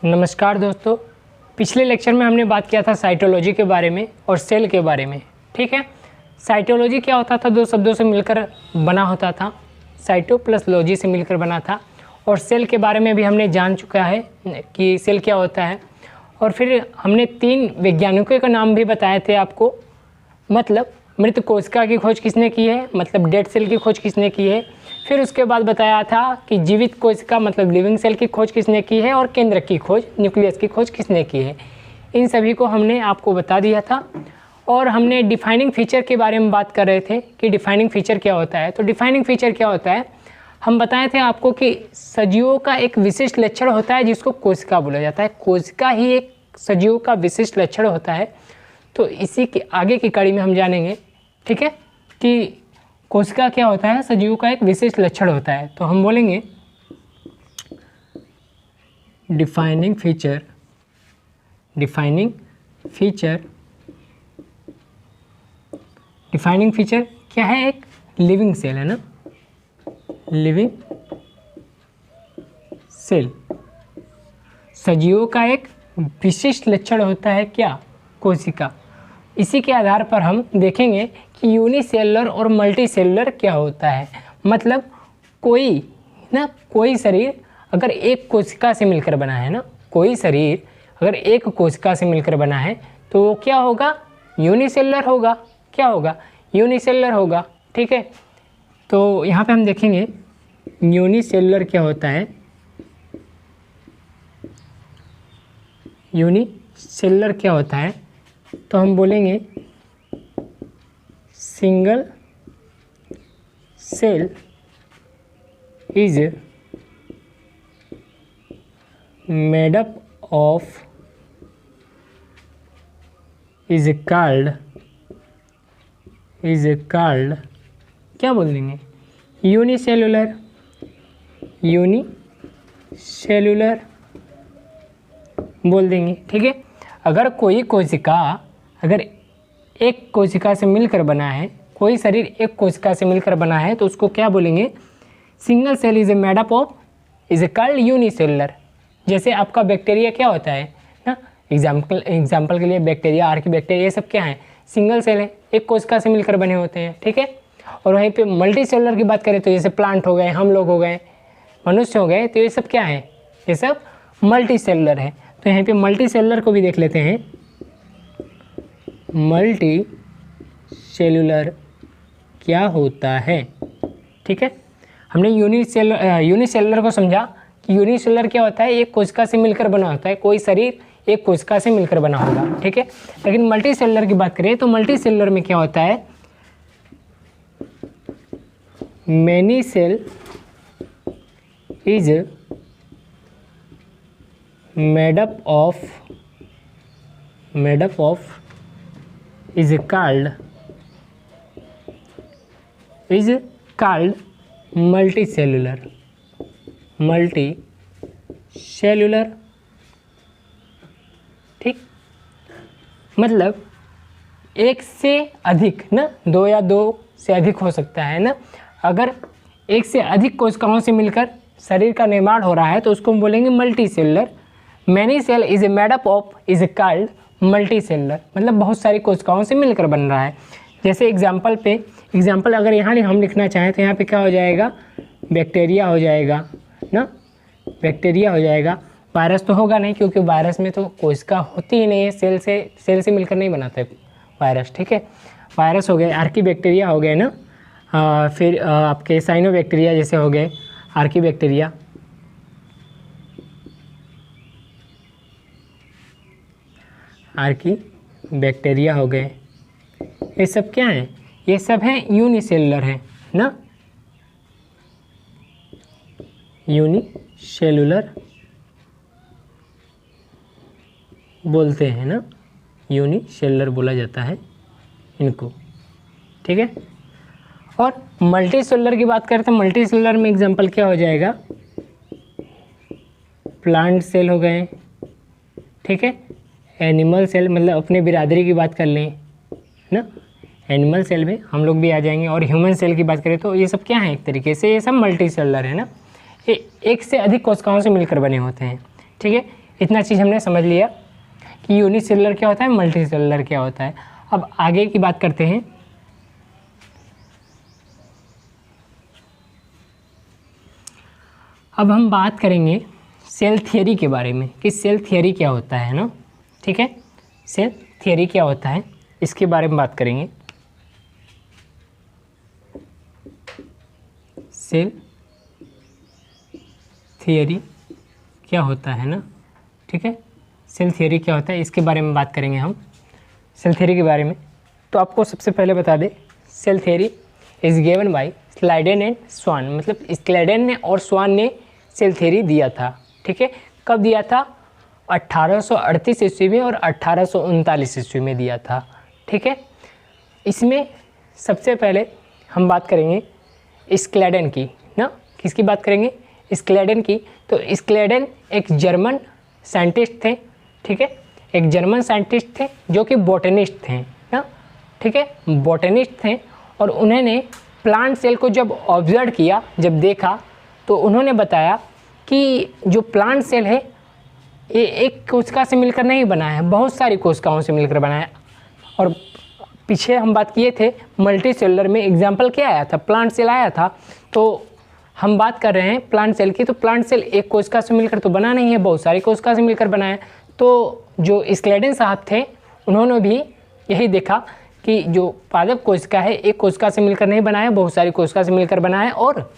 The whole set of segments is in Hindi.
नमस्कार दोस्तों, पिछले लेक्चर में हमने बात किया था साइटोलॉजी के बारे में और सेल के बारे में। ठीक है, साइटोलॉजी क्या होता था? दो शब्दों से मिलकर बना होता था, साइटो प्लस लॉजी से मिलकर बना था। और सेल के बारे में भी हमने जान चुका है कि सेल क्या होता है। और फिर हमने 3 वैज्ञानिकों का नाम भी बताए थे आपको, मतलब मृत कोशिका की खोज किसने की है, मतलब डेड सेल की खोज किसने की है। फिर उसके बाद बताया था कि जीवित कोशिका मतलब लिविंग सेल की खोज किसने की है, और केंद्रक की खोज न्यूक्लियस की खोज किसने की है। इन सभी को हमने आपको बता दिया था। और हमने डिफाइनिंग फीचर के बारे में बात कर रहे थे कि डिफाइनिंग फीचर क्या होता है। तो डिफाइनिंग फीचर क्या होता है, हम बताए थे आपको कि सजीवों का एक विशिष्ट लक्षण होता है जिसको कोशिका बोला जाता है। कोशिका ही एक सजीवों का विशिष्ट लक्षण होता है। तो इसी के आगे की कड़ी में हम जानेंगे, ठीक है, कि कोशिका क्या होता है, सजीवों का एक विशिष्ट लक्षण होता है। तो हम बोलेंगे डिफाइनिंग फीचर। डिफाइनिंग फीचर क्या है? एक लिविंग सेल है ना, लिविंग सेल सजीवों का एक विशिष्ट लक्षण होता है। क्या? कोशिका। इसी के आधार पर हम देखेंगे कि यूनिसेलुलर और मल्टीसेलुलर क्या होता है। मतलब कोई शरीर अगर एक कोशिका से मिलकर बना है ना, कोई शरीर अगर एक कोशिका से मिलकर बना है तो वो क्या होगा? यूनिसेलुलर होगा। क्या होगा? यूनिसेलुलर होगा। ठीक है, तो यहाँ पे हम देखेंगे यूनिसेलुलर क्या होता है। यूनिसेलुलर क्या होता है? तो हम बोलेंगे single cell is made up of is called क्या बोल देंगे? यूनिसेलुलर बोल देंगे। ठीक है, अगर कोई कोशिका अगर एक कोशिका से मिलकर बना है, कोई शरीर एक कोशिका से मिलकर बना है तो उसको क्या बोलेंगे? Single cell is a made up of is a called unicellular. जैसे आपका बैक्टीरिया क्या होता है ना, एग्जाम्पल के लिए बैक्टीरिया, आर्किबैक्टीरिया, ये सब क्या है? सिंगल सेल है, एक कोशिका से मिलकर बने होते हैं। ठीक है, और वहीं पे मल्टी सेलुलर की बात करें तो जैसे प्लांट हो गए, हम लोग हो गए, मनुष्य हो गए, तो ये सब क्या है? ये सब मल्टी सेलुलर है। तो यहाँ पे मल्टी सेलुलर को भी देख लेते हैं। मल्टी सेलुलर क्या होता है? ठीक है, हमने यूनिसेलुलर को समझा कि यूनिसेलुलर क्या होता है? एक कोशिका से मिलकर बना होता है, कोई शरीर एक कोशिका से मिलकर बना होगा। ठीक है, लेकिन मल्टी सेलुलर की बात करें तो मल्टी सेलुलर में क्या होता है? Many cell is made up of is called multicellular। ठीक, मतलब एक से अधिक ना, 2 या 2 से अधिक हो सकता है ना। अगर एक से अधिक कोशिकाओं से मिलकर शरीर का निर्माण हो रहा है तो उसको हम बोलेंगे multicellular. Many cell is a made up of is called multicellular, मतलब बहुत सारी कोशिकाओं से मिलकर बन रहा है। जैसे एग्जाम्पल अगर यहाँ हम लिखना चाहें तो यहाँ पे क्या हो जाएगा? बैक्टीरिया हो जाएगा ना, बैक्टीरिया हो जाएगा। वायरस तो होगा नहीं, क्योंकि वायरस में तो कोशिका होती ही नहीं है, सेल से मिलकर नहीं बनाते वायरस। ठीक है, वायरस हो गए, आर्किबैक्टीरिया हो गए ना, फिर आपके साइनोबैक्टीरिया जैसे हो गए, आर्किबैक्टीरिया, बैक्टीरिया हो गए। ये सब क्या है? ये सब हैं यूनिसेलुलर हैं ना, यूनिसेलुलर बोलते हैं ना, यूनिसेलुलर बोला जाता है इनको। ठीक है, और मल्टी सेलुलर की बात करें तो मल्टी सेलुलर में एग्जांपल क्या हो जाएगा? प्लांट सेल हो गए। ठीक है, एनिमल सेल, मतलब अपने बिरादरी की बात कर लें ना, एनिमल सेल में हम लोग भी आ जाएंगे। और ह्यूमन सेल की बात करें तो ये सब क्या है? एक तरीके से ये सब मल्टी सेलुलर है ना, ये एक से अधिक कोशिकाओं से मिलकर बने होते हैं। ठीक है, इतना चीज़ हमने समझ लिया कि यूनिसेलुलर क्या होता है, मल्टीसेलुलर क्या होता है। अब आगे की बात करते हैं। अब हम बात करेंगे सेल थियरी के बारे में कि सेल थियरी क्या होता है ना, ठीक है। सेल थियरी क्या होता है इसके बारे में बात करेंगे। सेल थियरी क्या होता है ना, ठीक है। सेल थियरी क्या होता है इसके बारे में बात करेंगे हम, सेल थियरी के बारे में। तो आपको सबसे पहले बता दें, cell theory is given by Schleiden and Schwann, मतलब स्लाइडेन ने और स्वान ने सेल थियरी दिया था, ठीक है। कब दिया था? 1838 ईस्वी में और 1839 ईस्वी में दिया था, ठीक है। इसमें सबसे पहले हम बात करेंगे स्क्लेडेन की ना, किसकी बात करेंगे? स्क्लेडेन की। तो स्क्लेडेन एक जर्मन साइंटिस्ट थे, ठीक है। एक जर्मन साइंटिस्ट थे जो कि बॉटनिस्ट थे ना, ठीक है, बॉटनिस्ट थे। और उन्होंने प्लांट सेल को जब ऑब्जर्व किया, जब देखा, तो उन्होंने बताया कि जो प्लांट सेल है ये एक कोशिका से मिलकर नहीं बना है, बहुत सारी कोशिकाओं से मिलकर बना है। और पीछे हम बात किए थे मल्टी सेलुलर में एग्जाम्पल क्या आया था? प्लांट सेल आया था। तो हम बात कर रहे हैं प्लांट सेल की, तो प्लांट सेल एक कोशिका से मिलकर तो बना नहीं है, बहुत सारी कोशिका से मिलकर बना है। तो जो स्क्लेडेन साहब थे उन्होंने भी यही देखा कि जो पादप कोशिका है एक कोशिका से मिलकर नहीं बना है, बहुत सारी कोशिका से मिलकर बना है। और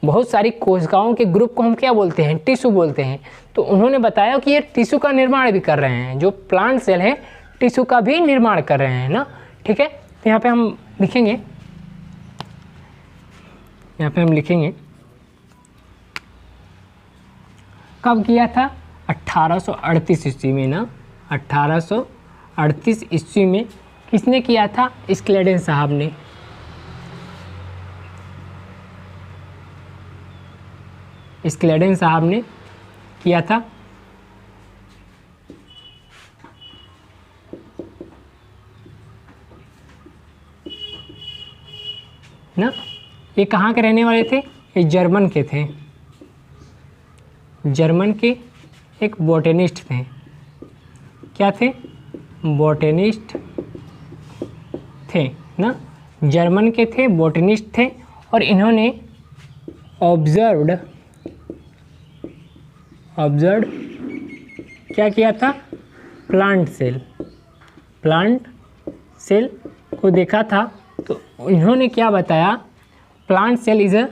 बहुत सारी कोशिकाओं के ग्रुप को हम क्या बोलते हैं? टिश्यू बोलते हैं। तो उन्होंने बताया कि ये टिश्यू का निर्माण भी कर रहे हैं, जो प्लांट सेल है टिश्यू का भी निर्माण कर रहे हैं ना, ठीक है। तो यहाँ पे हम लिखेंगे, यहाँ पे हम लिखेंगे कब किया था? 1838 ईस्वी में ना, 1838 ईस्वी में किसने किया था? स्क्लेडेन साहब ने। स्क्लेडेन साहब ने किया था। ना, ये कहाँ के रहने वाले थे? ये जर्मन के थे, जर्मन के एक बॉटनिस्ट थे। क्या थे? बॉटनिस्ट थे ना, जर्मन के थे, बॉटनिस्ट थे। और इन्होंने ऑब्जर्व्ड क्या किया था? प्लांट सेल को देखा था। तो इन्होंने क्या बताया? Plant cell is a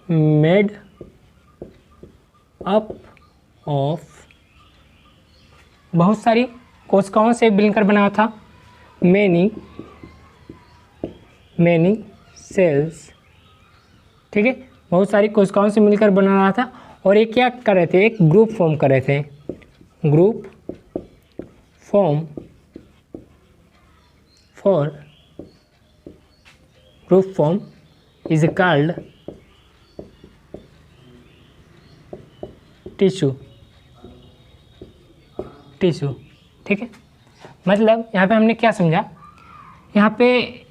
made up of, बहुत सारी कोशिकाओं से मिलकर बना था, मैनी सेल्स, ठीक है, बहुत सारी कोशिकाओं से मिलकर बना रहा था। और ये क्या कर रहे थे? एक ग्रुप फॉर्म कर रहे थे। Group form is called tissue, ठीक है। मतलब यहाँ पे हमने क्या समझा? यहाँ पे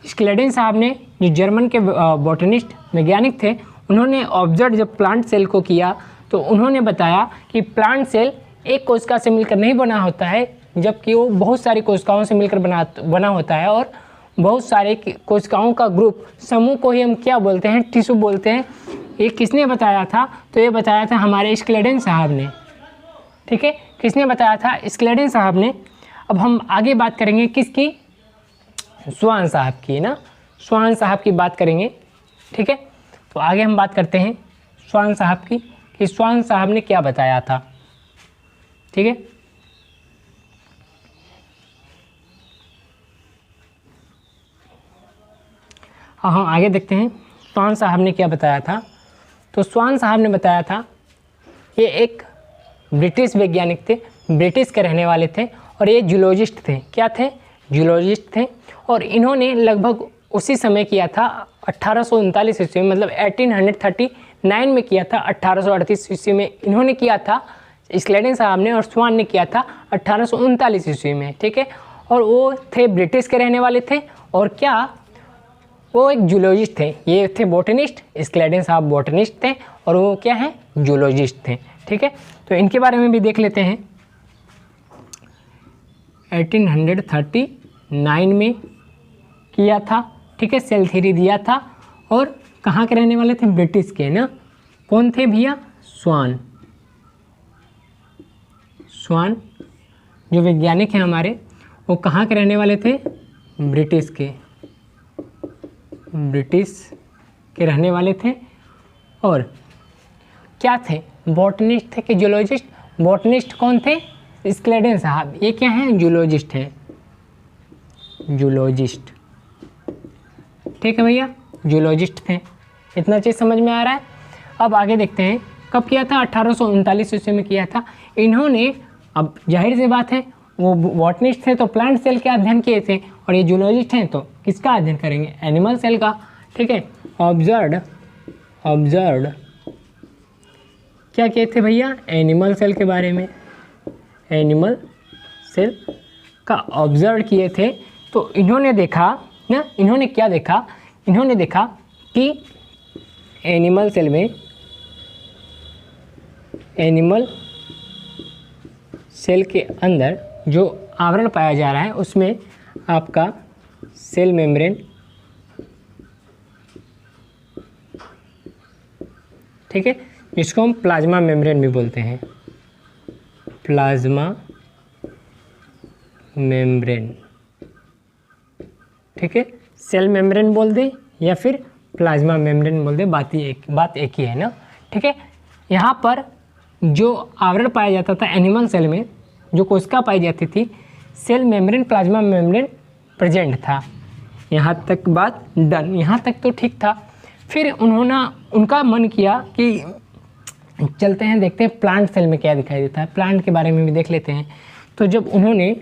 स्क्लेडेन साहब ने, जो जर्मन के बॉटनिस्ट वैज्ञानिक थे, उन्होंने ऑब्जर्व जब प्लांट सेल को किया तो उन्होंने बताया कि प्लांट सेल एक कोशिका से मिलकर नहीं बना होता है, जबकि वो बहुत सारी कोशिकाओं से मिलकर बना होता है। और बहुत सारे कोशिकाओं का ग्रुप, समूह को ही हम क्या बोलते हैं? टिश्यू बोलते हैं। ये किसने बताया था? तो ये बताया था हमारे स्क्लेडेन साहब ने, ठीक है। किसने बताया था? स्क्लेडेन साहब ने। अब हम आगे बात करेंगे किसकी? स्वान साहब की ना, स्वान साहब की बात करेंगे, ठीक है। तो आगे हम बात करते हैं स्वान साहब की कि स्वान साहब ने क्या बताया था, ठीक है। हाँ, आगे देखते हैं स्वान साहब ने क्या बताया था। तो स्वान साहब ने बताया था, ये एक ब्रिटिश वैज्ञानिक थे, ब्रिटिश के रहने वाले थे। और ये जूलॉजिस्ट थे। क्या थे? जूलॉजिस्ट थे। और इन्होंने लगभग उसी समय किया था 1839 ईस्वी में, मतलब 1839 में किया था। 1838 ईस्वी में इन्होंने किया था स्क्लेडेन साहब ने, और स्वान ने किया था 1839 ईस्वी में, ठीक है। और वो थे ब्रिटिश के रहने वाले थे। और क्या वो एक जूलॉजिस्ट थे, ये थे बोटनिस्ट, स्क्लेडेन साहब बोटनिस्ट थे और वो क्या है, जूलॉजिस्ट थे। ठीक है, तो इनके बारे में भी देख लेते हैं। 1839 में किया था। ठीक है, सेल थ्योरी दिया था और कहाँ के रहने वाले थे, ब्रिटिश के ना। कौन थे भैया, स्वान जो वैज्ञानिक हैं हमारे, वो कहाँ के रहने वाले थे, ब्रिटिश के रहने वाले थे। और क्या थे, बॉटनिस्ट थे कि जूलॉजिस्ट। बॉटनिस्ट कौन थे, स्क्लेडेन साहब, ये क्या हैं, जूलॉजिस्ट हैं, जूलॉजिस्ट। ठीक है भैया, जूलॉजिस्ट थे। इतना चीज़ समझ में आ रहा है। अब आगे देखते हैं, कब किया था, 1839 ईस्वी में किया था इन्होंने। अब जाहिर सी बात है, वो बॉटनिस्ट थे तो प्लांट सेल के अध्ययन किए थे और ये जूलॉजिस्ट हैं तो किसका अध्ययन करेंगे, एनिमल सेल का। ठीक है, ऑब्जर्व्ड क्या किए थे भैया, एनिमल सेल के बारे में, एनिमल सेल का ऑब्जर्व किए थे। तो इन्होंने देखा ना, इन्होंने क्या देखा, इन्होंने देखा कि एनिमल सेल में, एनिमल सेल के अंदर जो आवरण पाया जा रहा है उसमें आपका सेल मेम्ब्रेन, ठीक है, जिसको हम प्लाज्मा मेम्ब्रेन भी बोलते हैं, प्लाज्मा मेम्ब्रेन। ठीक है, सेल मेम्ब्रेन बोल दे या फिर प्लाज्मा मेम्ब्रेन बोल दे, बात एक ही है ना। ठीक है, यहाँ पर जो आवरण पाया जाता था एनिमल सेल में, जो कोशिका पाई जाती थी, cell membrane plasma membrane present था। यहाँ तक बात डन, यहाँ तक तो ठीक था। फिर उनका मन किया कि चलते हैं देखते हैं प्लांट सेल में क्या दिखाई देता है, प्लांट के बारे में भी देख लेते हैं। तो जब उन्होंने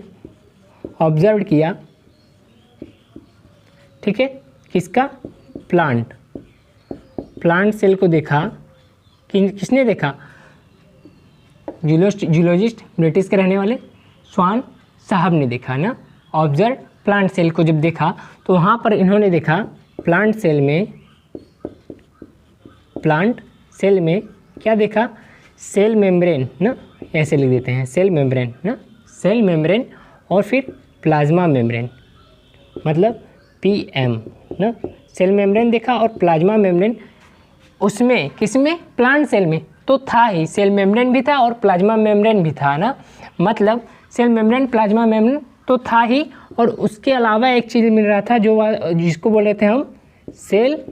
ऑब्जर्व किया, ठीक है, किसका, प्लांट सेल को देखा, किसने देखा, जूलॉजिस्ट ब्रिटिश के रहने वाले स्वान साहब ने देखा ना। ऑब्जर्व प्लांट सेल को जब देखा तो वहाँ पर इन्होंने देखा प्लांट सेल में क्या देखा, सेल मेम्ब्रेन ना, ऐसे लिख देते हैं, सेल मेम्ब्रेन ना, सेल मेम्ब्रेन और फिर प्लाज्मा मेम्ब्रेन, मतलब PM ना, सेल मेम्ब्रेन देखा और प्लाज्मा मेम्ब्रेन। उसमें किसमें, प्लांट सेल में तो था ही, सेल मेम्ब्रेन भी था और प्लाज्मा मेम्ब्रेन भी था ना, मतलब सेल मेम्ब्रेन प्लाज्मा मेम्ब्रेन तो था ही, और उसके अलावा एक चीज़ मिल रहा था जिसको बोल रहे थे हम सेल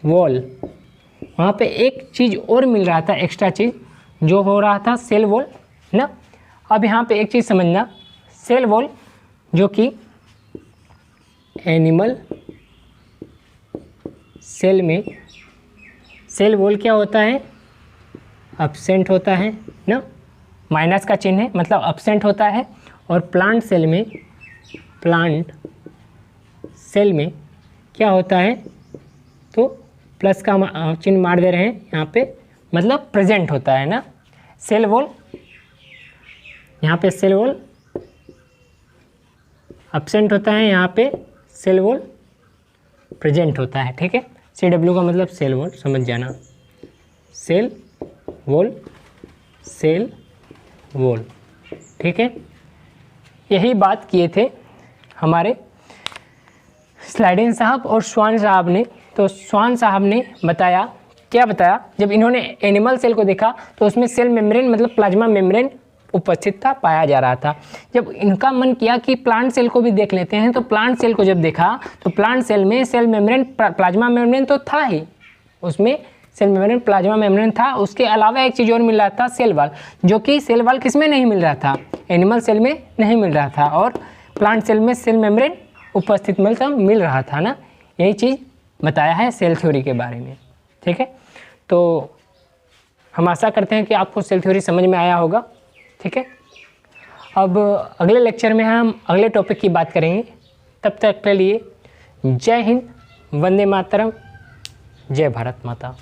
वॉल। वहाँ पे एक चीज़ और मिल रहा था, एक्स्ट्रा चीज़ जो हो रहा था, सेल वॉल ना। अब यहाँ पे एक चीज़ समझना, सेल वॉल जो कि एनिमल सेल में, सेल वॉल क्या होता है, एब्सेंट होता है ना, माइनस का चिन्ह है, मतलब एब्सेंट होता है। और प्लांट सेल में क्या होता है, तो प्लस का चिन्ह मार दे रहे हैं यहाँ पे, मतलब प्रेजेंट होता है ना। सेल वॉल, यहाँ पे सेल वॉल एब्सेंट होता है, यहाँ पे सेल वॉल प्रेजेंट होता है। ठीक है, CW का मतलब सेल वॉल, समझ जाना, सेल वॉल। ठीक है, यही बात किए थे हमारे स्लाइडेन साहब और स्वान साहब ने। तो स्वान साहब ने बताया, क्या बताया, जब इन्होंने एनिमल सेल को देखा तो उसमें सेल मेम्ब्रेन मतलब प्लाज्मा मेम्ब्रेन उपस्थित था, पाया जा रहा था। जब इनका मन किया कि प्लांट सेल को भी देख लेते हैं, तो प्लांट सेल को जब देखा तो प्लांट सेल में सेल मेम्ब्रेन प्लाज्मा मेम्ब्रेन तो था ही, उसमें सेल मेम्ब्रेन प्लाज्मा मेम्ब्रेन था। उसके अलावा एक चीज़ और मिल रहा था, सेल वॉल, जो कि सेल वॉल किस में नहीं मिल रहा था, एनिमल सेल में नहीं मिल रहा था, और प्लांट सेल में सेल मेम्ब्रेन उपस्थित मतलब मिल रहा था ना। यही चीज़ बताया है सेल थ्योरी के बारे में। ठीक है, तो हम आशा करते हैं कि आपको सेल थ्योरी समझ में आया होगा। ठीक है, अब अगले लेक्चर में हम अगले टॉपिक की बात करेंगे। तब तक के लिए जय हिंद, वंदे मातरम, जय भारत माता।